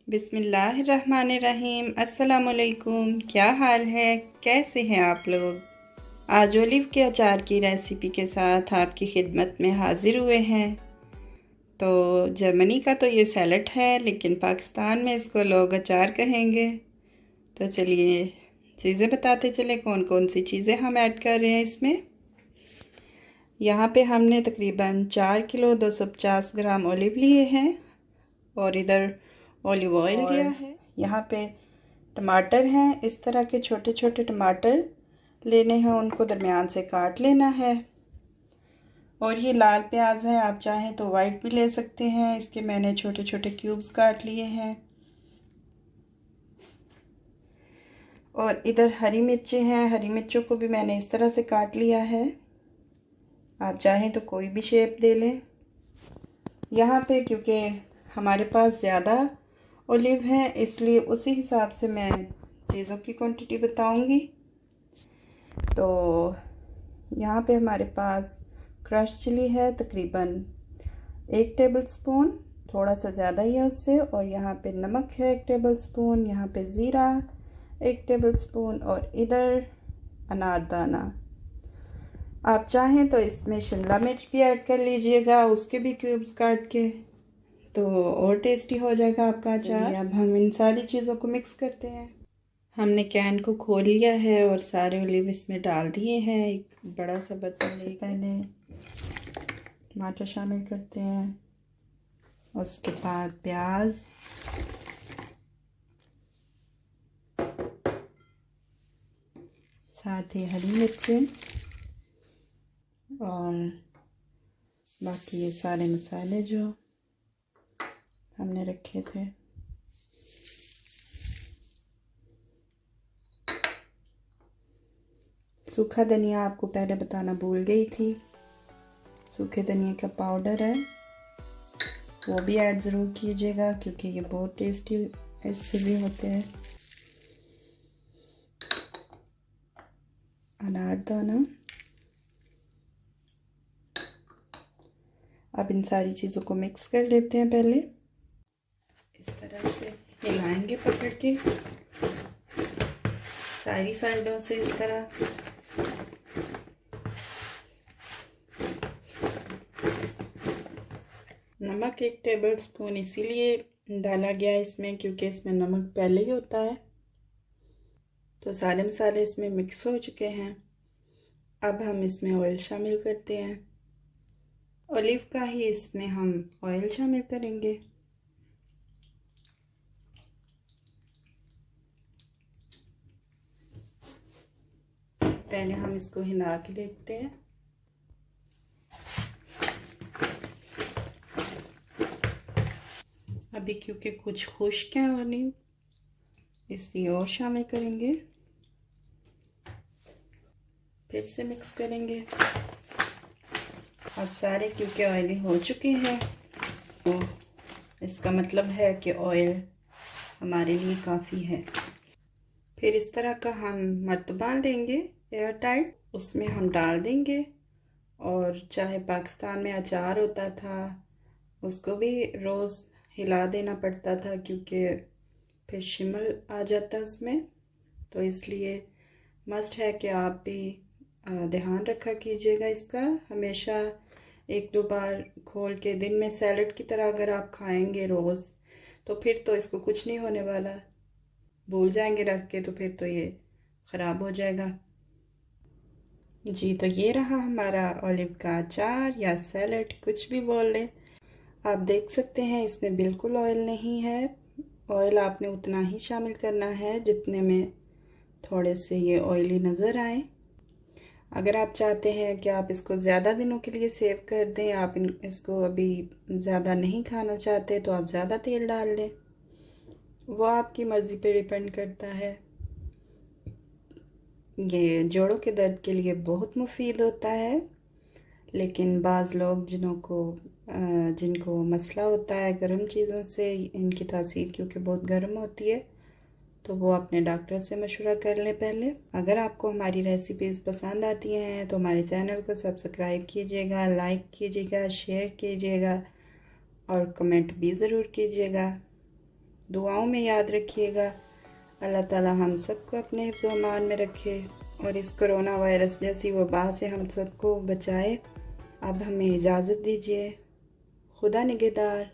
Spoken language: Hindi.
बिस्मिल्लाहिर्रहमानिर्रहीम। अस्सलाम वालेकुम। क्या हाल है, कैसे हैं आप लोग। आज ओलिव के अचार की रेसिपी के साथ आपकी खिदमत में हाजिर हुए हैं। तो जर्मनी का तो ये सैलड है, लेकिन पाकिस्तान में इसको लोग अचार कहेंगे। तो चलिए चीज़ें बताते चले, कौन कौन सी चीज़ें हम ऐड कर रहे हैं इसमें। यहाँ पे हमने तकरीबन 4 किलो 250 ग्राम ओलिव लिए हैं और इधर ऑलिव ऑयल लिया है। यहाँ पे टमाटर हैं, इस तरह के छोटे छोटे टमाटर लेने हैं, उनको दरमियान से काट लेना है। और ये लाल प्याज है, आप चाहें तो वाइट भी ले सकते हैं। इसके मैंने छोटे छोटे क्यूब्स काट लिए हैं। और इधर हरी मिर्चें हैं, हरी मिर्चों को भी मैंने इस तरह से काट लिया है। आप चाहें तो कोई भी शेप दे लें। यहाँ पे क्योंकि हमारे पास ज़्यादा ओलिव है, इसलिए उसी हिसाब से मैं चीज़ों की क्वांटिटी बताऊंगी। तो यहाँ पे हमारे पास क्रश चिली है, तकरीबन 1 टेबलस्पून, थोड़ा सा ज़्यादा ही है उससे। और यहाँ पे नमक है 1 टेबलस्पून, यहाँ पे ज़ीरा 1 टेबलस्पून, और इधर अनारदाना। आप चाहें तो इसमें शिमला मिर्च भी ऐड कर लीजिएगा, उसके भी क्यूब्स काट के, तो और टेस्टी हो जाएगा आपका अचार। अब हम इन सारी चीज़ों को मिक्स करते हैं। हमने कैन को खोल लिया है और सारे ओलिव इसमें डाल दिए हैं। एक बड़ा सा बर्तन से पहले टमाटर शामिल करते हैं, उसके बाद प्याज, साथ ही हरी मिर्चें और बाकी ये सारे मसाले जो हमने रखे थे। सूखा धनिया आपको पहले बताना भूल गई थी, सूखे धनिया का पाउडर है, वो भी ऐड ज़रूर कीजिएगा क्योंकि ये बहुत टेस्टी इससे भी होते हैं। अनारदाना। अब इन सारी चीज़ों को मिक्स कर लेते हैं। पहले इस तरह से हिलाएंगे पकड़ के सारी साइडों से इस तरह। नमक 1 टेबलस्पून इसीलिए डाला गया इसमें क्योंकि इसमें नमक पहले ही होता है। तो सारे मसाले इसमें मिक्स हो चुके हैं। अब हम इसमें ऑयल शामिल करते हैं। ओलिव का ही इसमें हम ऑयल शामिल करेंगे। पहले हम इसको हिला के देखते हैं। अभी क्योंकि कुछ खुश्क है ओलिव, इसलिए और शामिल करेंगे, फिर से मिक्स करेंगे। अब सारे क्योंकि ऑयली हो चुके हैं, तो इसका मतलब है कि ऑयल हमारे लिए काफ़ी है। फिर इस तरह का हम मर्तबा लेंगे एयर टाइट, उसमें हम डाल देंगे। और चाहे पाकिस्तान में अचार होता था, उसको भी रोज़ हिला देना पड़ता था क्योंकि फिर शिमल आ जाता उसमें। तो इसलिए मस्ट है कि आप भी ध्यान रखा कीजिएगा इसका। हमेशा 1-2 बार खोल के दिन में सैलड की तरह अगर आप खाएंगे रोज़, तो फिर तो इसको कुछ नहीं होने वाला। भूल जाएंगे रख के तो फिर तो ये ख़राब हो जाएगा जी। तो ये रहा हमारा ओलिव का अचार या सैलड, कुछ भी बोल लें। आप देख सकते हैं इसमें बिल्कुल ऑयल नहीं है। ऑयल आपने उतना ही शामिल करना है जितने में थोड़े से ये ऑयली नज़र आए। अगर आप चाहते हैं कि आप इसको ज़्यादा दिनों के लिए सेव कर दें, आप इसको अभी ज़्यादा नहीं खाना चाहते, तो आप ज़्यादा तेल डाल लें, वो आपकी मर्ज़ी पे डिपेंड करता है। ये जोड़ों के दर्द के लिए बहुत मुफीद होता है, लेकिन बाज़ लोग जिनको मसला होता है गर्म चीज़ों से, इनकी तासीर क्योंकि बहुत गर्म होती है, तो वो अपने डॉक्टर से मशवरा कर लें पहले। अगर आपको हमारी रेसिपीज़ पसंद आती हैं तो हमारे चैनल को सब्सक्राइब कीजिएगा, लाइक कीजिएगा, शेयर कीजिएगा और कमेंट भी ज़रूर कीजिएगा। दुआओं में याद रखिएगा। अल्लाह ताला हम सबको अपने हिफ्ज़ व अमान में रखे और इस कोरोना वायरस जैसी वबा से हम सबको बचाए। अब हमें इजाज़त दीजिए। खुदा निगहदार।